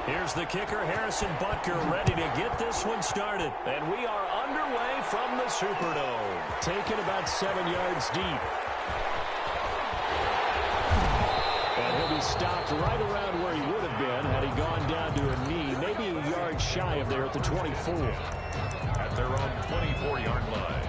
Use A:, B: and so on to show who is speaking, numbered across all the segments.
A: Here's the kicker, Harrison Butker, ready to get this one started. And we are underway from the Superdome. Taken about 7 yards deep. And he'll be stopped right around where he would have been had he gone down to a knee, maybe a yard shy of there at the 24.
B: At their own 24-yard line.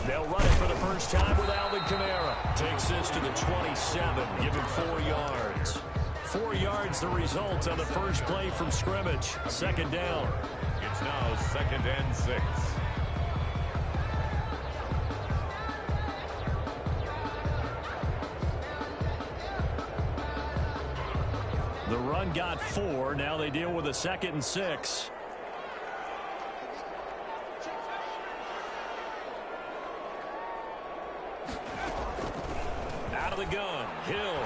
A: They'll run it for the first time with Alvin Kamara. Takes this to the 27, give him 4 yards. 4 yards the result on the first play from scrimmage. Second down.
B: It's now 2nd and 6.
A: The run got 4. Now they deal with a 2nd and 6. Out of the gun. Hill.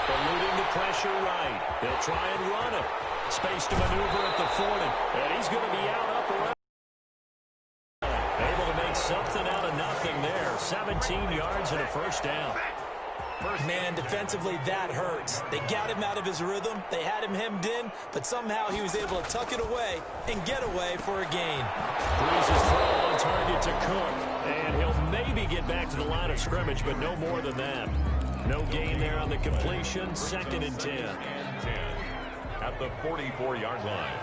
A: Eluding the pressure right. They'll try and run it. Space to maneuver at the 40. And he's going to be out up around. Able to make something out of nothing there. 17 yards and a first down.
C: Man, defensively, that hurts. They got him out of his rhythm. They had him hemmed in, but somehow he was able to tuck it away and get away for a gain.
A: Breeze's throw on target to Cook. And he'll maybe get back to the line of scrimmage, but no more than that. No gain there on the completion. 2nd and 10.
B: At the 44-yard line.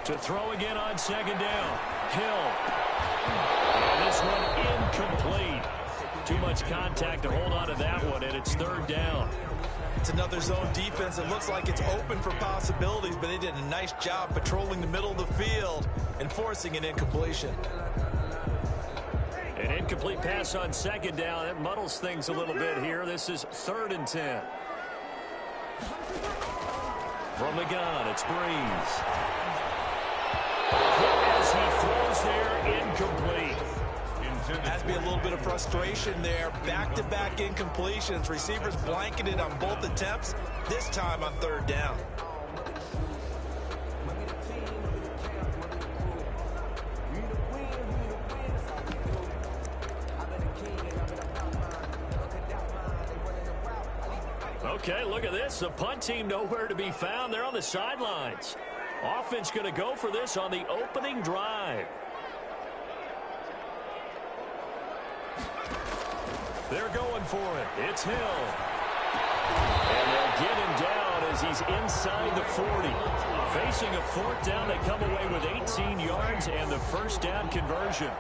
A: To throw again on 2nd down. Hill. And this one incomplete. Too much contact to hold on to that one, and it's 3rd down.
C: It's another zone defense. It looks like it's open for possibilities, but they did a nice job patrolling the middle of the field and forcing an incompletion.
A: An incomplete pass on 2nd down. It muddles things a little bit here. This is 3rd and 10. From the gun, it's Breeze. As he throws there, incomplete.
C: Has to be a little bit of frustration there. Back-to-back incompletions. Receivers blanketed on both attempts, this time on 3rd down.
A: Okay, look at this. The punt team nowhere to be found. They're on the sidelines. Offense going to go for this on the opening drive. They're going for it. It's Hill. And they'll get him down as he's inside the 40. Facing a 4th down, they come away with 18 yards and the first down conversion.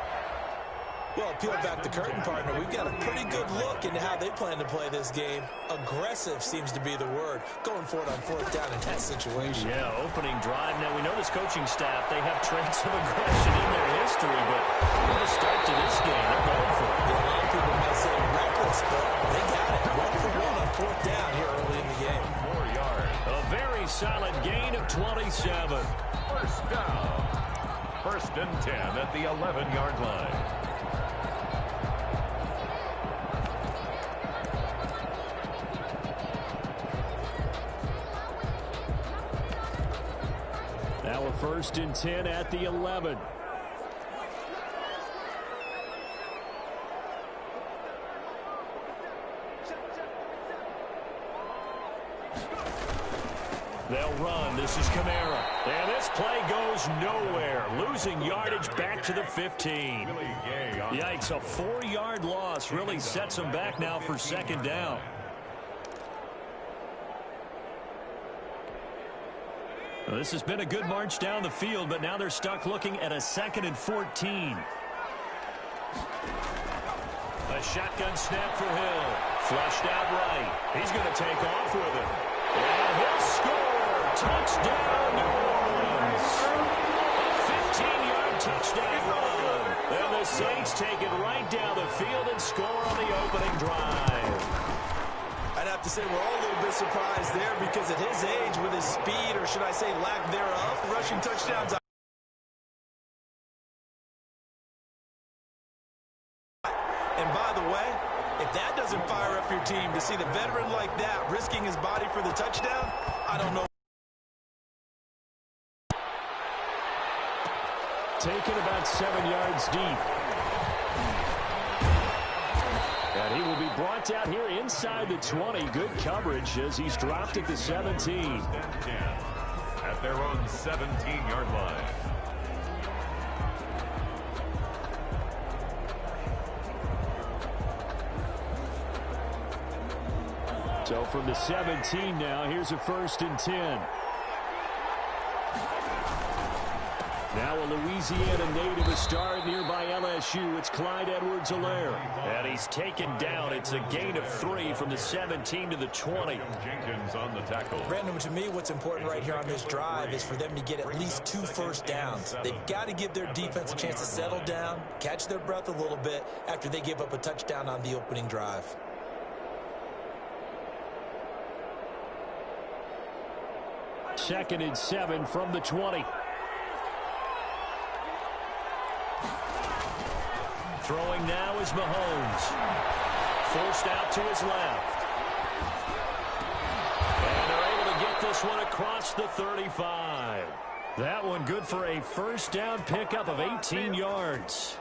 C: Well, peel back the curtain, partner. We've got a pretty good look into how they plan to play this game. Aggressive seems to be the word. Going for it on 4th down in that situation.
A: Yeah, opening drive. Now, we know this coaching staff, they have traits of aggression in their history, but what a start to this game. They're going for it.
C: Yeah, a lot of people might say reckless, but they got it. 1 for 1 on 4th down here early in the game.
B: 4 yards.
A: A very solid gain of 27.
B: First down. 1st and 10 at the 11-yard line.
A: Now a 1st and 10 at the 11. They'll run. This is Kamara. And this play goes nowhere. Losing yardage back to the 15. Yikes, a 4-yard loss really sets them back now for 2nd down. Well, this has been a good march down the field, but now they're stuck looking at a 2nd and 14. A shotgun snap for Hill. Flushed out right. He's going to take off with it. And he'll score. Touchdown, New Orleans. A 15-yard touchdown run. And the Saints take it right down the field and score on the opening drive.
C: I'd have to say we're all a little bit surprised there because at his age, with his speed, or should I say lack thereof, rushing touchdowns And by the way, if that doesn't fire up your team to see the veteran like that risking his body for the touchdown, I don't know.
A: Taken about 7 yards deep. And he will be brought down here inside the 20. Good coverage as he's dropped at the 17.
B: At their own 17-yard line.
A: So from the 17 now, here's a 1st and 10. Now a Louisiana native, a star at nearby LSU. It's Clyde Edwards-Helaire. And he's taken down. It's a gain of 3 from the 17 to the 20.
B: Jenkins on the tackle.
C: Brandon, to me, what's important right here on this drive is for them to get at least 2 first downs. They've got to give their defense a chance to settle down, catch their breath a little bit after they give up a touchdown on the opening drive.
A: Second and 7 from the 20. Throwing now is Mahomes. Forced out to his left. And they're able to get this one across the 35. That one good for a first down pickup of 18 yards.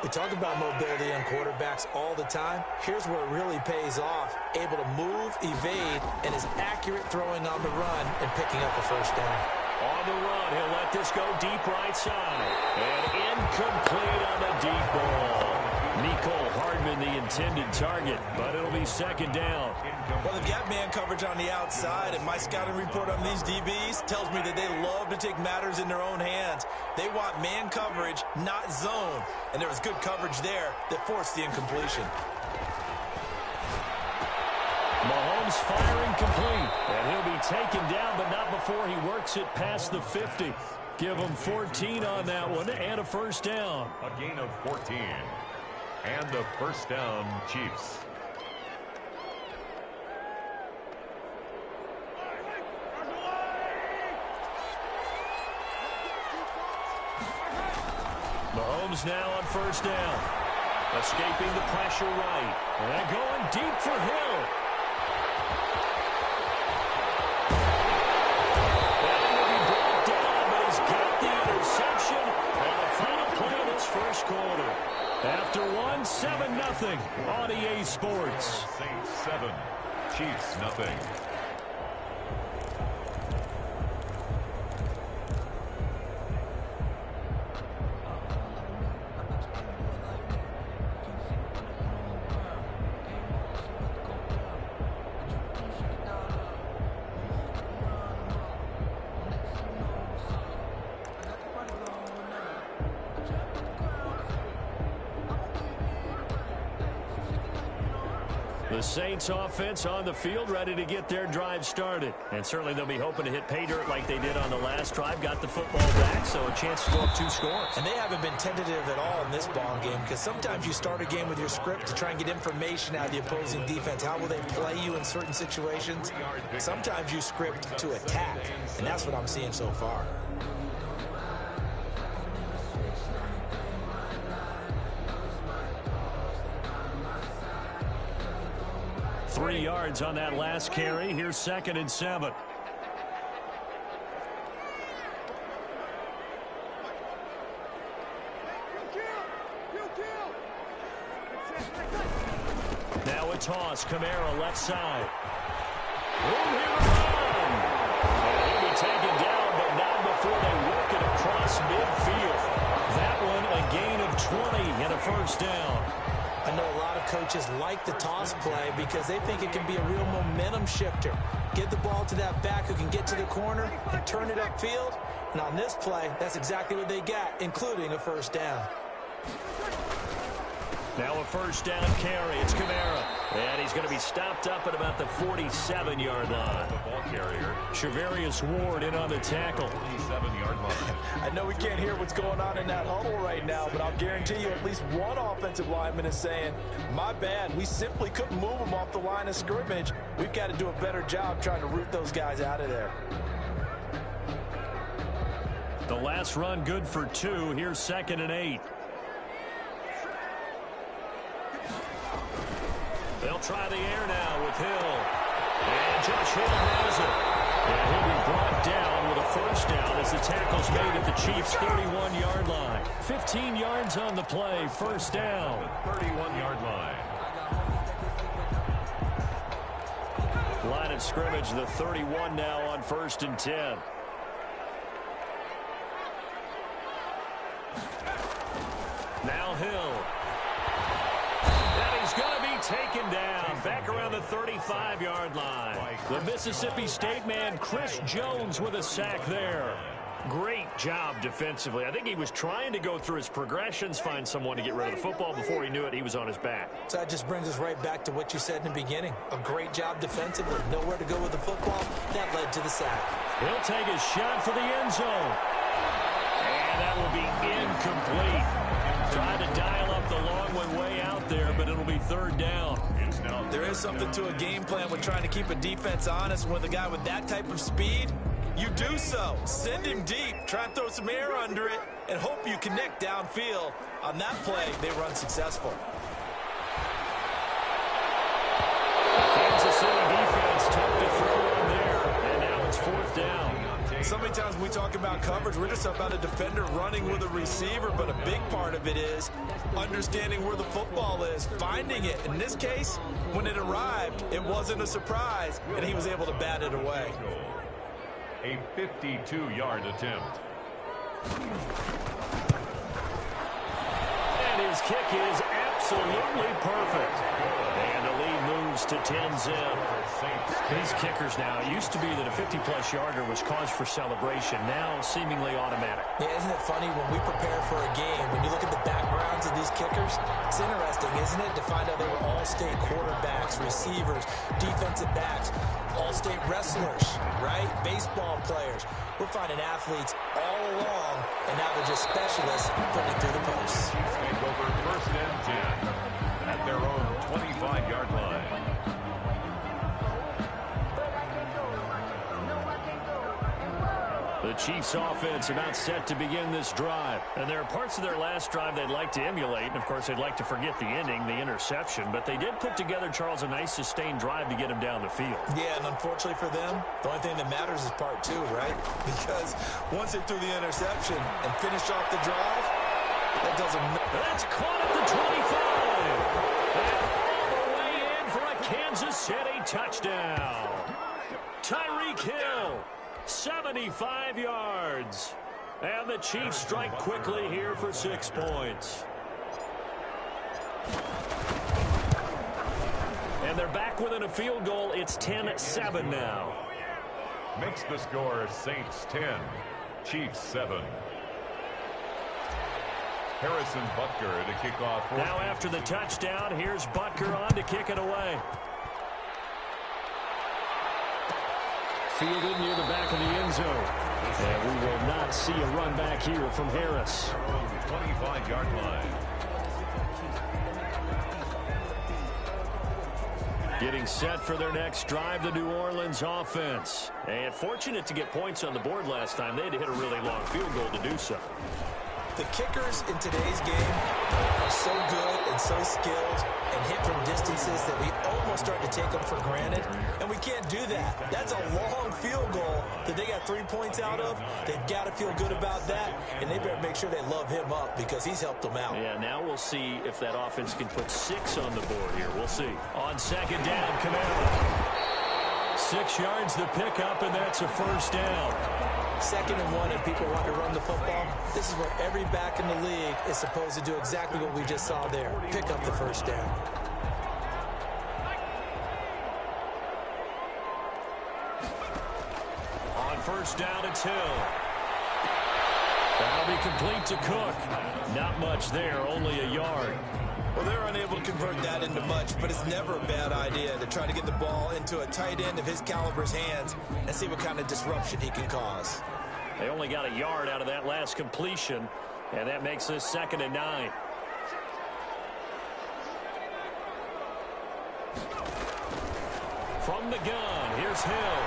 C: We talk about mobility on quarterbacks all the time. Here's where it really pays off. Able to move, evade, and is accurate throwing on the run and picking up a first down.
A: On the run, he'll let this go deep right side. And incomplete on the deep ball. Nicole Hardman, the intended target, but it'll be second down.
C: Well, they've got man coverage on the outside, and my scouting report on these DBs tells me that they love to take matters in their own hands. They want man coverage, not zone. And there was good coverage there that forced the incompletion.
A: Mahomes firing complete. And he'll be taken down, but not before he works it past the 50. Give him 14 on that one and a first down.
B: A gain of 14. And the first down, Chiefs.
A: Mahomes now on first down. Escaping the pressure right. And going deep for Hill. That will be brought down, but he's got the interception on the final play of this first quarter. After 7-0 on EA Sports.
B: Saints 7, Chiefs nothing.
A: The Saints offense on the field, ready to get their drive started. And certainly they'll be hoping to hit pay dirt like they did on the last drive. Got the football back, so a chance to go up 2 scores.
C: And they haven't been tentative at all in this ball game, because sometimes you start a game with your script to try and get information out of the opposing defense. How will they play you in certain situations? Sometimes you script to attack, and that's what I'm seeing so far.
A: Three yards on that last carry. Here's 2nd and 7. Now a toss. Kamara left side. Room here to run. And he'll be taken down, but not before they work it across midfield. That one a gain of 20 and a first down.
C: I know a lot of coaches like the toss play because they think it can be a real momentum shifter. Get the ball to that back who can get to the corner and turn it upfield. And on this play, that's exactly what they got, including a first down.
A: Now a first down carry. It's Kamara. And he's going to be stopped up at about the 47-yard line.
B: The ball carrier.
A: Shavarius Ward in on the tackle.
B: 27-yard line.
C: I know we can't hear what's going on in that huddle right now, but I'll guarantee you at least one offensive lineman is saying, my bad, we simply couldn't move them off the line of scrimmage. We've got to do a better job trying to root those guys out of there.
A: The last run good for 2. Here's 2nd and 8. They'll try the air now with Hill. And Josh Hill has it. And he'll be brought down with a first down as the tackle's made at the Chiefs' 31-yard line. 15 yards on the play, first down.
B: 31-yard line.
A: Line of scrimmage, the 31 now on 1st and 10. Now Hill. And he's going to be taken down back around the 35-yard line. The Mississippi State man, Chris Jones, with a sack there. Great job defensively. I think he was trying to go through his progressions, find someone to get rid of the football. Before he knew it, he was on his back.
C: So that just brings us right back to what you said in the beginning. A great job defensively. Nowhere to go with the football. That led to the sack.
A: He'll take a shot for the end zone. And that will be incomplete. Trying to dial up the long one way out there, but it'll be third down.
C: There is something to a game plan with trying to keep a defense honest. With a guy with that type of speed, you do so. Send him deep. Try and throw some air under it and hope you connect downfield. On that play, they run successful.
A: Kansas City defense tough to throw on there, and now it's fourth down.
C: So many times we talk about coverage, we're just about a defender running with a receiver, but a big part of it is understanding where the football is, finding it. In this case, when it arrived, it wasn't a surprise, and he was able to bat it away.
B: A 52-yard attempt.
A: And his kick is absolutely perfect. And the lead moves to 10-zip. These kickers now, it used to be that a 50-plus yarder was cause for celebration. Now seemingly automatic.
C: Yeah, isn't it funny when we prepare for a game, when you look at the backgrounds of these kickers, it's interesting, isn't it, to find out they were all-state quarterbacks, receivers, defensive backs, all-state wrestlers, right? Baseball players. We're finding athletes all along, and now they're just specialists putting it through the posts.
B: Take over 1st and 10 at their own 25-yard line.
A: The Chiefs offense about set to begin this drive. And there are parts of their last drive they'd like to emulate. And, of course, they'd like to forget the ending, the interception. But they did put together, Charles, a nice sustained drive to get him down the field.
C: Yeah, and unfortunately for them, the only thing that matters is part two, right? Because once they threw the interception and finished off the drive, that doesn't matter.
A: That's caught at the 25. And all the way in for a Kansas City touchdown. Tyreek Hill. 75 yards. And the Chiefs strike quickly here for 6 points. And they're back within a field goal. It's 10-7 now.
B: Makes the score Saints 10, Chiefs 7. Harrison Butker to kick off.
A: Now after the touchdown, here's Butker on to kick it away. Fielded near the back of the end zone. And we will not see a run back here from Harris.
B: 25-yard line.
A: Getting set for their next drive, the New Orleans offense. And fortunate to get points on the board last time. They had to hit a really long field goal to do so.
C: The kickers in today's game are so good and so skilled and hit from distances that we almost start to take them for granted, and we can't do that. That's a long field goal that they got 3 points out of. They've got to feel good about that, and they better make sure they love him up because he's helped them out.
A: Yeah, now we'll see if that offense can put 6 on the board here. We'll see. On second down, Kamara. 6 yards the pickup, and that's a first down.
C: 2nd and 1, and people want to run the football. This is where every back in the league is supposed to do exactly what we just saw there. Pick up the first down.
A: On first down, it's Hill. That'll be complete to Cook. Not much there, only a yard.
C: Well, they're unable to convert that into much, but it's never a bad idea to try to get the ball into a tight end of his caliber's hands and see what kind of disruption he can cause.
A: They only got a yard out of that last completion, and that makes this 2nd and 9. From the gun, here's Hill.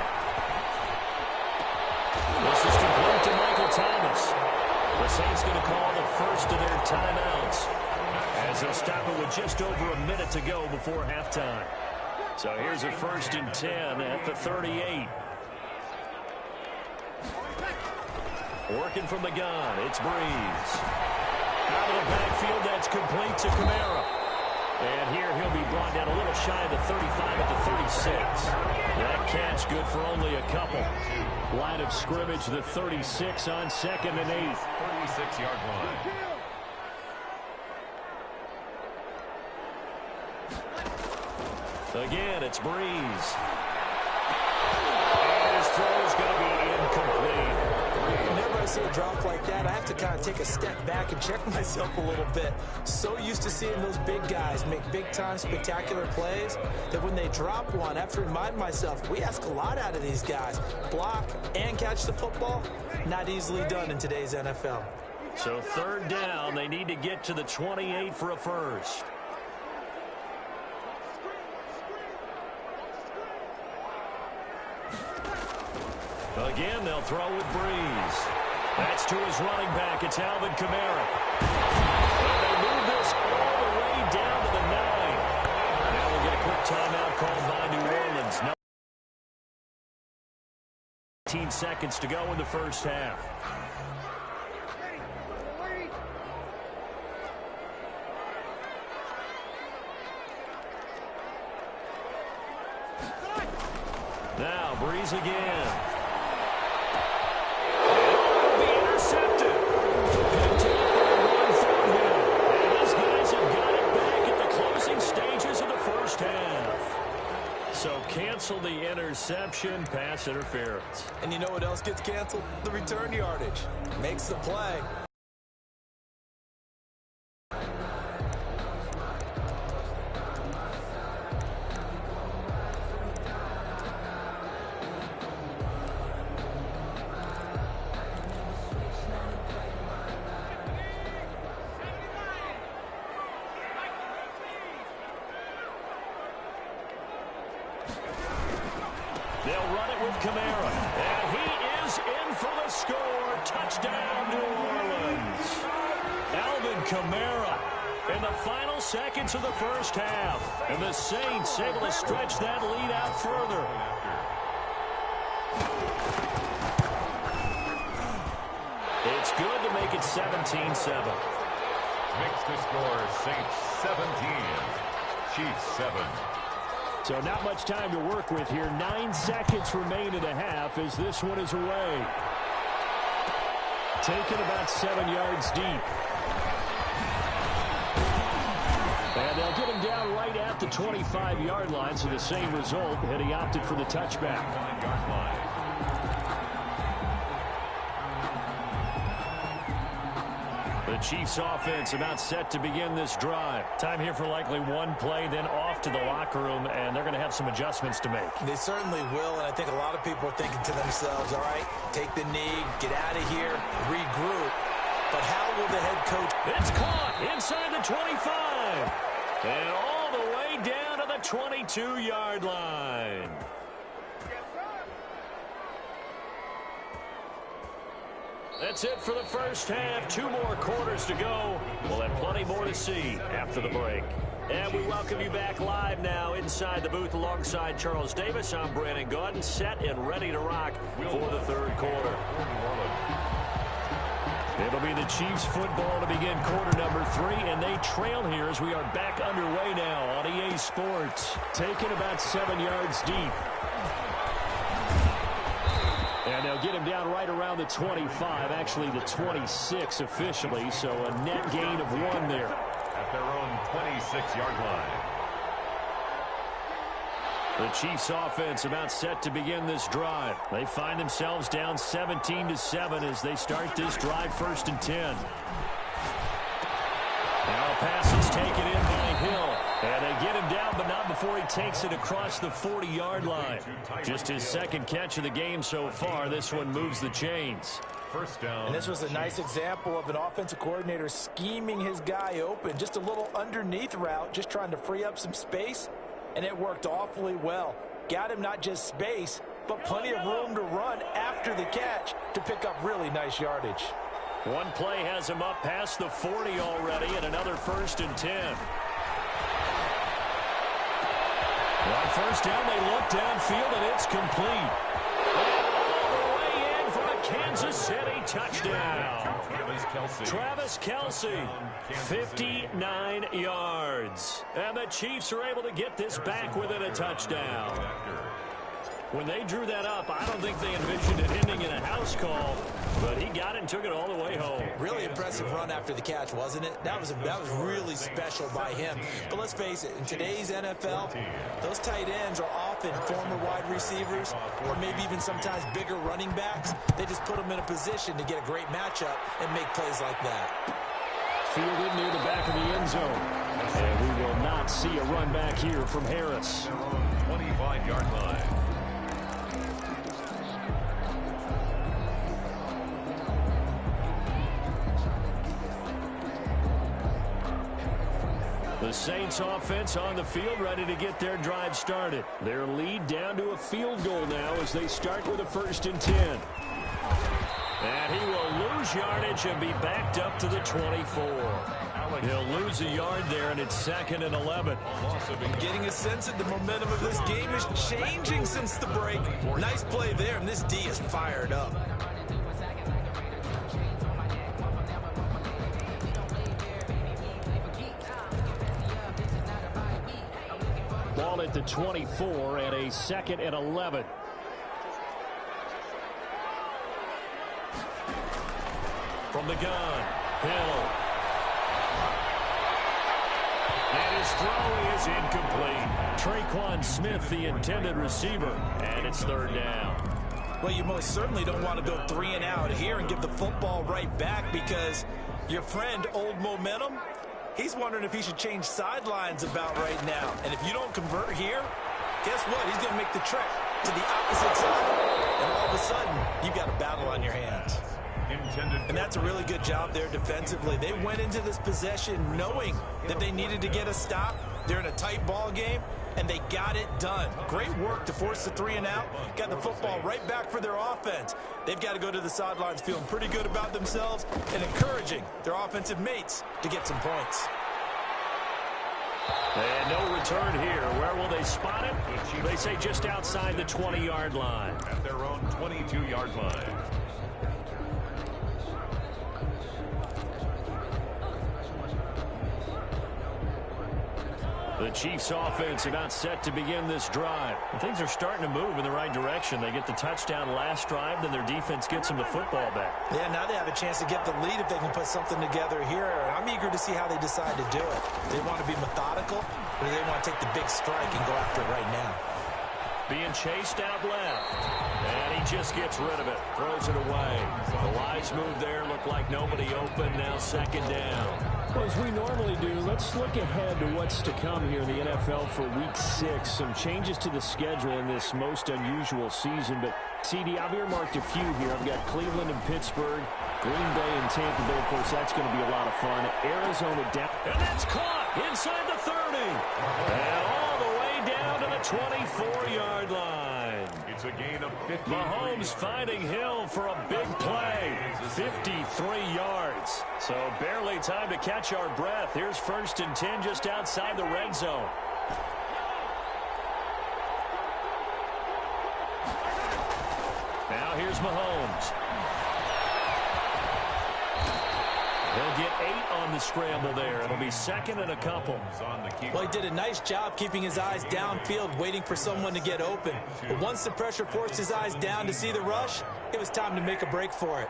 A: This is complete to Michael Thomas. The Saints going to call the first of their timeouts. as they'll stop it with just over a minute to go before halftime. So here's a 1st and 10 at the 38. Working from the gun, it's Breeze. Out of the backfield, that's complete to Kamara. And here he'll be brought down a little shy of the 35 at the 36. That catch good for only a couple. Line of scrimmage, the 36 on 2nd and 8.
B: 36-yard line.
A: Again, it's Breeze. And his throw's going to be incomplete.
C: Whenever I see a drop like that, I have to kind of take a step back and check myself a little bit. So used to seeing those big guys make big-time spectacular plays that when they drop one, I have to remind myself, we ask a lot out of these guys. Block and catch the football, not easily done in today's NFL.
A: So 3rd down, they need to get to the 28 for a first. Again, they'll throw with Breeze. That's to his running back. It's Alvin Kamara. And they move this all the way down to the 9. Now we'll get a quick timeout called by New Orleans. 19 seconds to go in the first half. Now, Breeze again. So cancel the interception, pass interference.
C: And you know what else gets canceled? The return yardage. Makes the play.
A: They'll run it with Kamara. And he is in for the score. Touchdown, New Orleans. Alvin Kamara in the final seconds of the first half. And the Saints able to stretch that lead out further. It's good to make it 17-7.
B: Makes the score Saints 17, Chiefs 7.
A: So not much time to work with here. 9 seconds remain in the half as this one is away. Taken about 7 yards deep. And they'll get him down right at the 25-yard line, so the same result, and he opted for the touchback.
B: 9-yard line.
A: The Chiefs offense about set to begin this drive. Time here for likely one play, then off to the locker room, and they're going to have some adjustments to make.
C: They certainly will, and I think a lot of people are thinking to themselves, all right, take the knee, get out of here, regroup. But how will the head coach?
A: It's caught inside the 25. And all the way down to the 22-yard line. That's it for the first half. 2 more quarters to go. We'll have plenty more to see after the break. And we welcome you back live now inside the booth alongside Charles Davis. I'm Brandon Gaudin, set and ready to rock for the third quarter. It'll be the Chiefs football to begin quarter number 3, and they trail here as we are back underway now on EA Sports. Taken about 7 yards deep. And they'll get him down right around the 25, actually the 26 officially, so a net gain of 1 there.
B: At their own 26-yard line.
A: The Chiefs offense about set to begin this drive. They find themselves down 17-7 as they start this drive 1st and 10. Now a pass is taken in by Hill. And they get him down, but not before he takes it across the 40-yard line. Just his second catch of the game so far. This one moves the chains.
B: First down.
C: And this was a nice example of an offensive coordinator scheming his guy open. Just a little underneath route, just trying to free up some space. And it worked awfully well. Got him not just space, but plenty of room to run after the catch to pick up really nice yardage.
A: One play has him up past the 40 already, and another 1st and 10. On first down, they look downfield, and it's complete. All the way in for a Kansas City touchdown. Travis Kelce, 59 yards. And the Chiefs are able to get this back within a touchdown. When they drew that up, I don't think they envisioned it ending in a house call, but he got it and took it all the way home.
C: Really impressive run after the catch, wasn't it? That was really special by him. But let's face it, in today's NFL, those tight ends are often former wide receivers or maybe even sometimes bigger running backs. They just put them in a position to get a great matchup and make plays like that.
A: Fielded near the back of the end zone. And we will not see a run back here from Harris.
B: 25-yard line.
A: The Saints offense on the field, ready to get their drive started. Their lead down to a field goal now as they start with a 1st and 10. And he will lose yardage and be backed up to the 24. He'll lose a yard there, and it's 2nd and 11.
C: I'm getting a sense that the momentum of this game is changing since the break. Nice play there, and this D is fired up.
A: Ball at the 24 and a 2nd and 11. From the gun, Hill. And his throw is incomplete. Traquan Smith, the intended receiver, and it's 3rd down.
C: Well, you most certainly don't want to go 3 and out here and give the football right back because your friend, Old Momentum, he's wondering if he should change sidelines about right now. And if you don't convert here, guess what? He's going to make the trek to the opposite side. And all of a sudden, you've got a battle on your hands. And that's a really good job there defensively. They went into this possession knowing that they needed to get a stop. They're in a tight ball game, and they got it done. Great work to force the 3 and out. Got the football right back for their offense. They've got to go to the sidelines feeling pretty good about themselves and encouraging their offensive mates to get some points.
A: And no return here. Where will they spot it? They say just outside the 20-yard line.
B: At their own 22-yard line.
A: The Chiefs offense about set to begin this drive. And things are starting to move in the right direction. They get the touchdown last drive, then their defense gets them the football back.
C: Yeah, now they have a chance to get the lead if they can put something together here. I'm eager to see how they decide to do it. They want to be methodical, or do they want to take the big strike and go after it right now?
A: Being chased out left. And he just gets rid of it. Throws it away. The wise move there. Looked like nobody open. Now 2nd down.
D: Well, as we normally do, let's look ahead to what's to come here in the NFL for Week 6. Some changes to the schedule in this most unusual season. But, CD, I've earmarked a few here. I've got Cleveland and Pittsburgh, Green Bay and Tampa Bay. Of course, that's going to be a lot of fun. Arizona down.
A: And that's caught inside the 30. And all the way down to the 24-yard line.
B: It's a gain of 50.
A: Mahomes finding Hill for a big play. 53 yards. So barely time to catch our breath. Here's 1st and 10 just outside the red zone. Now here's Mahomes. He'll get 8 on the scramble there. It'll be 2nd and a couple.
C: Well, he did a nice job keeping his eyes downfield, waiting for someone to get open. But once the pressure forced his eyes down to see the rush, it was time to make a break for it.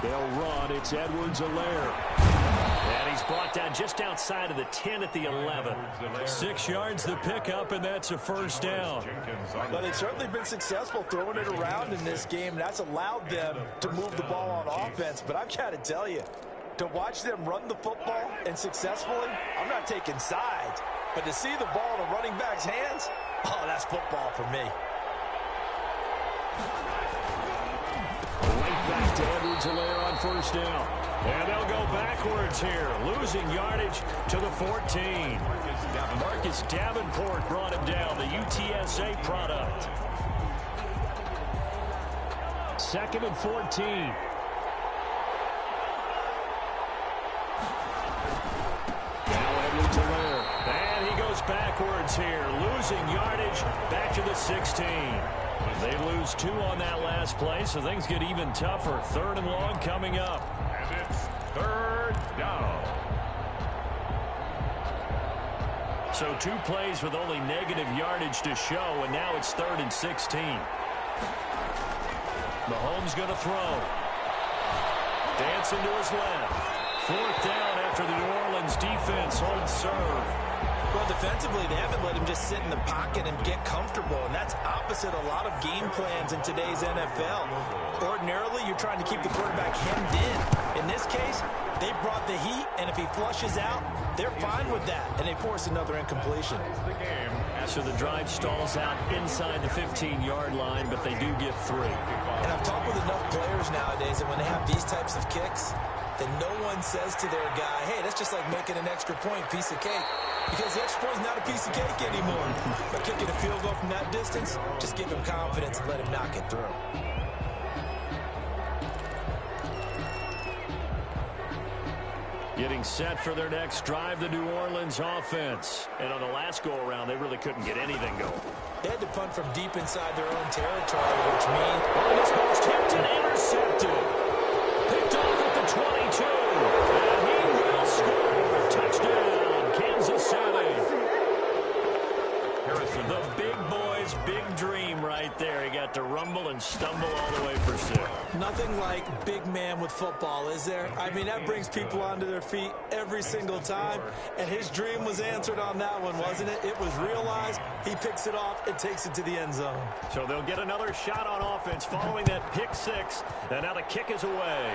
A: They'll run. It's Edwards-Helaire. And he's brought down just outside of the 10 at the 11. 6 yards the pickup, and that's a 1st down.
C: But they've certainly been successful throwing it around in this game, and that's allowed them to move the ball on offense. But I've got to tell you, to watch them run the football and successfully, I'm not taking sides. But to see the ball in a running back's hands, oh, that's football for me.
A: Right back to Edwards-Helaire on 1st down. And they'll go backwards here, losing yardage to the 14. Marcus Davenport brought him down, the UTSA product.
D: 2nd and 14. And he goes backwards here, losing yardage back to the 16. They lose 2 on that last play, so things get even tougher. 3rd and long coming up.
B: And it's 3rd down.
D: So 2 plays with only negative yardage to show, and now it's 3rd and 16. Mahomes going to throw. Dancing to his left. 4th down after the New Orleans defense holds serve.
C: Well, defensively, they haven't let him just sit in the pocket and get comfortable, and that's opposite a lot of game plans in today's NFL. Ordinarily, you're trying to keep the quarterback hemmed in. In this case, they brought the heat, and if he flushes out, they're fine with that, and they force another incompletion.
D: So the drive stalls out inside the 15-yard line, but they do get 3.
C: And I've talked with enough players nowadays, and when they have these types of kicks, then no one says to their guy, hey, that's just like making an extra point, piece of cake. Because the extra point is not a piece of cake anymore. But kicking a field goal from that distance, just give him confidence and let him knock it through.
D: Getting set for their next drive, the New Orleans offense. And on the last go-around, they really couldn't get anything going.
C: They had to punt from deep inside their own territory, which means...
D: Oh, this ball's tipped and intercepted. Picked off at the 22. And he will score. Touchdown, Kansas City. The big boy's big dream right there. He got to rumble and stumble all the way for 6.
C: Nothing like big man with football, is there? I mean, that brings people onto their feet every single time. And his dream was answered on that one, wasn't it? It was realized. He picks it off and takes it to the end zone.
D: So they'll get another shot on offense following that pick 6. And now the kick is away.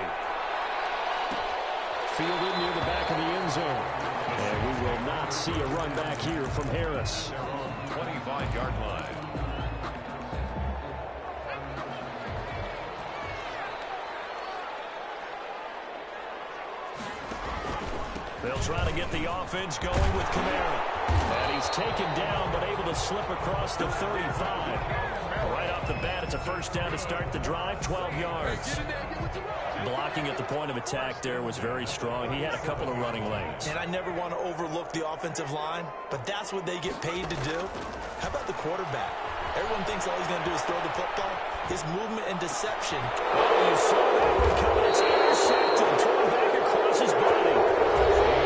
D: Fielded near the back of the end zone. And we will not see a run back here from Harris.
B: 25-yard line.
D: They'll try to get the offense going with Kamara. And he's taken down, but able to slip across the 35. Right off the bat, it's a first down to start the drive, 12 yards. Blocking at the point of attack there was very strong. He had a couple of running lanes.
C: And I never want to overlook the offensive line, but that's what they get paid to do. How about the quarterback? Everyone thinks all he's going to do is throw the football. His movement and deception.
D: Oh, you saw that one coming. It's intercepted. Thrown back across his body.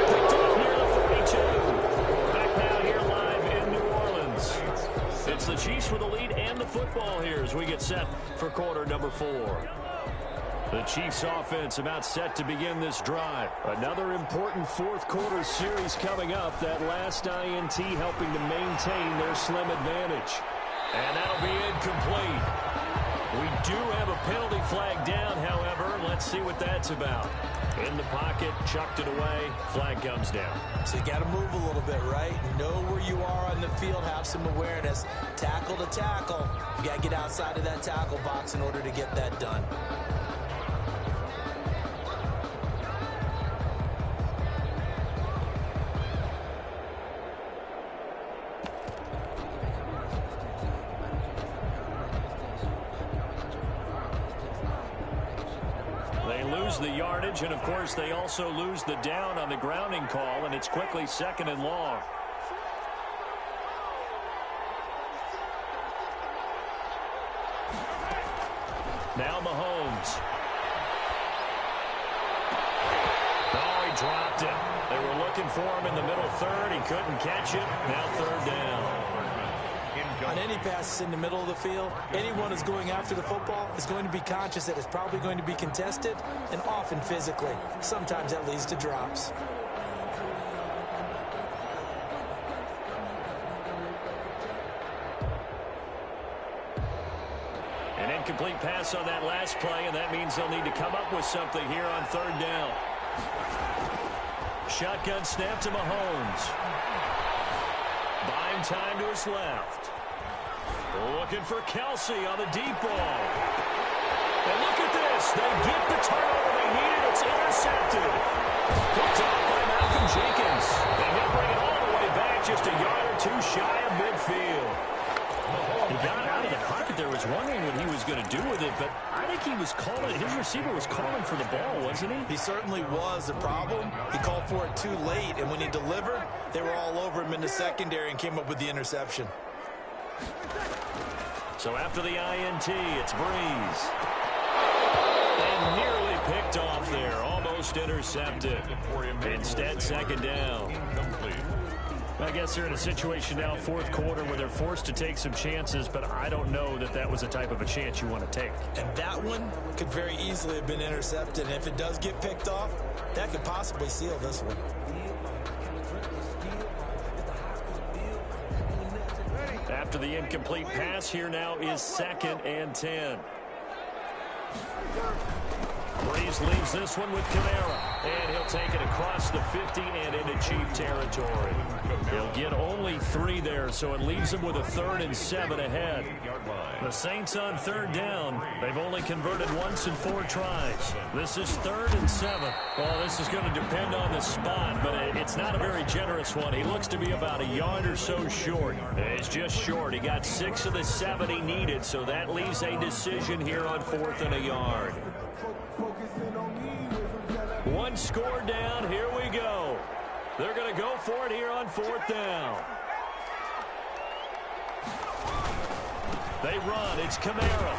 D: Picked off near the 42. Back now here live in New Orleans. It's the Chiefs with the lead and the football here as we get set for quarter number 4. The Chiefs offense about set to begin this drive. Another important fourth quarter series coming up. That last INT helping to maintain their slim advantage. And that'll be incomplete. We do have a penalty flag down, however. Let's see what that's about. In the pocket, chucked it away. Flag comes down.
C: So you got to move a little bit, right? Know where you are on the field, have some awareness. Tackle to tackle. You got to get outside of that tackle box in order to get that done.
D: The yardage, and of course they also lose the down on the grounding call, and it's quickly 2nd and long. Now Mahomes. Oh, he dropped it. They were looking for him in the middle 3rd. He couldn't catch it. Now 3rd down.
C: On any passes in the middle of the field, anyone who's going after the football is going to be conscious that it's probably going to be contested, and often physically. Sometimes that leads to drops.
D: An incomplete pass on that last play, and that means they'll need to come up with something here on 3rd down. Shotgun snap to Mahomes. Buying time to his left. Looking for Kelsey on the deep ball. And look at this. They get the turnover they needed. It's intercepted. Picked off by Malcolm Jenkins. And he'll bring it all the way back just a yard or 2 shy of midfield. He got out out of the pocket there, was wondering what he was going to do with it, but I think he was calling, his receiver was calling for the ball, wasn't he?
C: He certainly was. The problem, he called for it too late, and when he delivered, they were all over him in the secondary and came up with the interception.
D: So after the INT, it's Breeze. And nearly picked off there, almost intercepted. Instead, second down. I guess they're in a situation now, fourth quarter, where they're forced to take some chances, but I don't know that that was the type of a chance you want to take.
C: And that one could very easily have been intercepted. And if it does get picked off, that could possibly seal this one.
D: After the incomplete pass, here now is 2nd and 10. Breeze leaves this one with Kamara, and he'll take it across the 50 and into Chief territory. He'll get only 3 there, so it leaves him with a 3rd and 7 ahead. The Saints on 3rd down. They've only converted once in 4 tries. This is 3rd and 7. Well, this is going to depend on the spot, but it's not a very generous one. He looks to be about a yard or so short. It's just short. He got 6 of the 7 he needed, so that leaves a decision here on 4th and a yard. 1 score down. Here we go. They're going to go for it here on 4th down. They run. It's Kamara.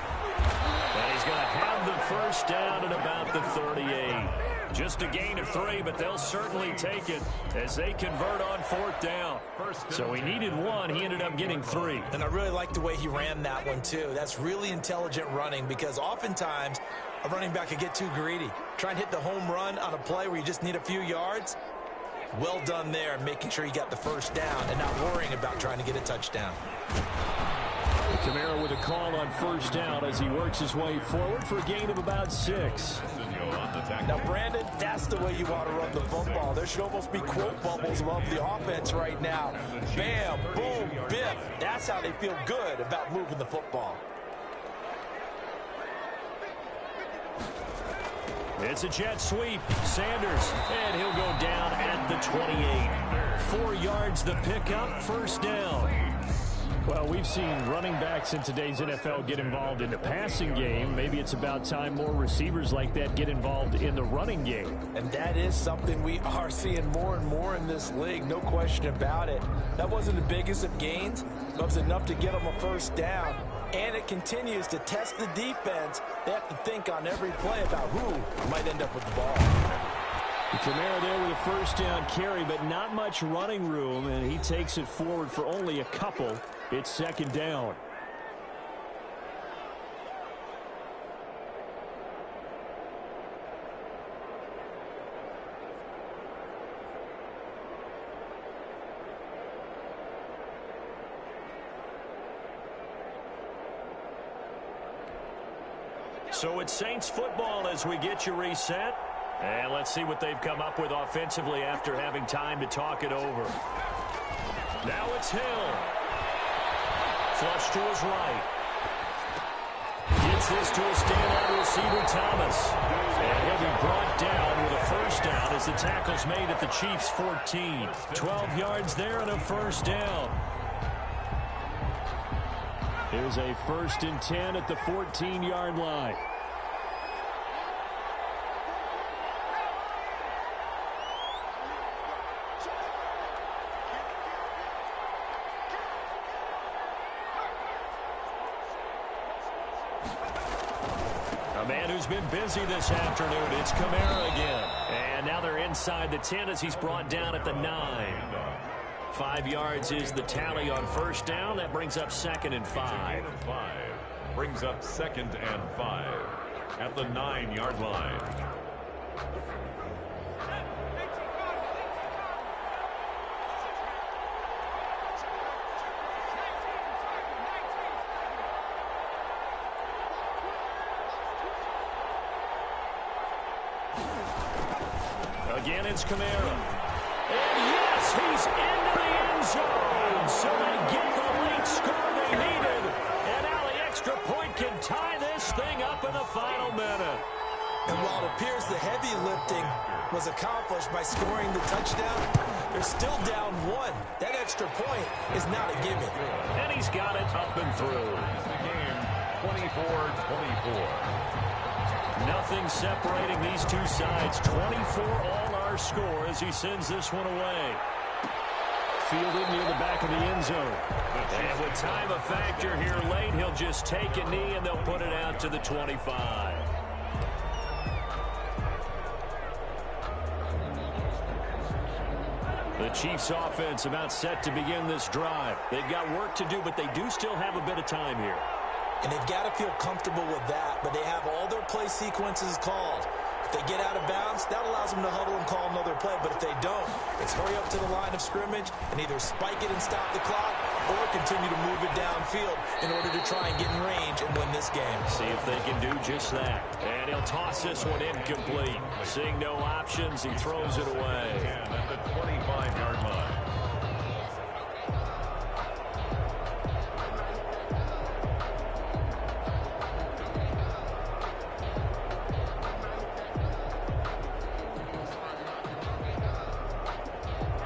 D: And he's going to have the first down at about the 38. Just a gain of 3, but they'll certainly take it as they convert on 4th down. So he needed 1. He ended up getting 3.
C: And I really like the way he ran that one, too. That's really intelligent running, because oftentimes a running back could get too greedy. Try and hit the home run on a play where you just need a few yards. Well done there, making sure you got the first down and not worrying about trying to get a touchdown.
D: Kamara with a call on 1st down as he works his way forward for a gain of about 6.
C: Now, Brandon, that's the way you want to run the football. There should almost be quote bubbles above the offense right now. Bam, boom, biff. That's how they feel good about moving the football.
D: It's a jet sweep. Sanders, and he'll go down at the 28. 4 yards the pickup, 1st down. Well, we've seen running backs in today's NFL get involved in the passing game. Maybe it's about time more receivers like that get involved in the running game.
C: And that is something we are seeing more and more in this league, no question about it. That wasn't the biggest of gains, but it was enough to get them a 1st down. And it continues to test the defense. They have to think on every play about who might end up with the ball.
D: Kamara there with a 1st down carry, but not much running room, and he takes it forward for only a couple. It's 2nd down. So it's Saints football as we get you reset. And let's see what they've come up with offensively after having time to talk it over. Now it's Hill. Flush to his right. Gets this to a standout receiver, Thomas. And he'll be brought down with a 1st down as the tackle's made at the Chiefs' 14. 12 yards there and a 1st down. Here's a 1st and 10 at the 14-yard line. A man who's been busy this afternoon, it's Kamara again. And now they're inside the 10 as he's brought down at the 9. 5 yards is the tally on 1st down. That brings up 2nd and 5.
B: Brings up 2nd and 5 at the 9-yard line.
A: Again, it's Kamara. And yes, he's into the end zone. So they get the late score they needed. And now the extra point can tie this thing up in the final minute.
C: And while it appears the heavy lifting was accomplished by scoring the touchdown, they're still down 1. That extra point is not a gimme.
D: And he's got it up and through.
B: The game, 24-24.
D: Nothing separating these two sides. 24 all our score as he sends this one away. Fielded near the back of the end zone. And with time a factor here late, he'll just take a knee and they'll put it out to the 25. The Chiefs offense about set to begin this drive. They've got work to do, but they do still have a bit of time here.
C: And they've got to feel comfortable with that, but they have all their play sequences called. If they get out of bounds, that allows them to huddle and call another play. But if they don't, it's hurry up to the line of scrimmage and either spike it and stop the clock or continue to move it downfield in order to try and get in range and win this game.
D: See if they can do just that. And he'll toss this one incomplete. Seeing no options, he throws it away.
B: And at the 25-yard line.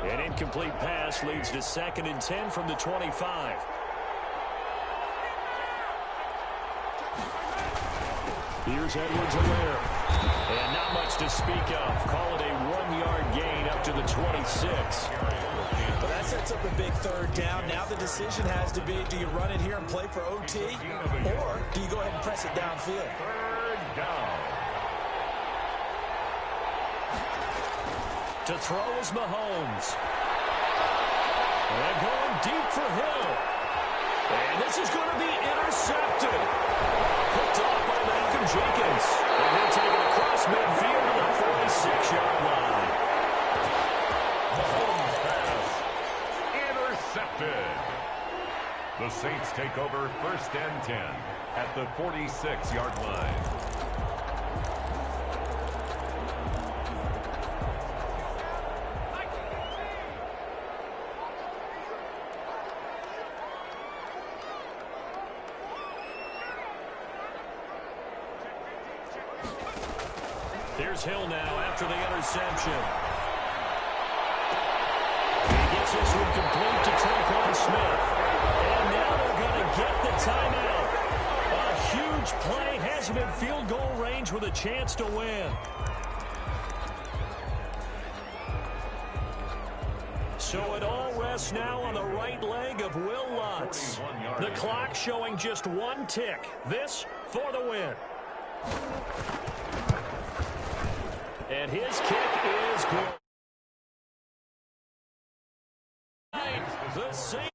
D: An incomplete pass leads to 2nd and 10 from the 25. Here's Edwards-Helaire. And not much to speak of. Call it a 1-yard gain up to the 26.
C: Well, that sets up a big 3rd down. Now the decision has to be, do you run it here and play for OT, or do you go ahead and press it downfield?
B: 3rd down.
D: To throw is Mahomes. And going deep for Hill. And this is going to be intercepted. Picked off by Malcolm Jenkins. And he'll take it across midfield to the 46-yard line.
B: Mahomes pass intercepted. The Saints take over 1st and 10 at the 46-yard line.
D: Here's Hill now after the interception. He gets this one complete to Tre'Quan Smith. And now they're going to get the timeout. A huge play has him in field goal range with a chance to win. So it all rests now on the right leg of Will Lutz. The clock showing just 1 tick. This for the win. And his kick is good. The Saints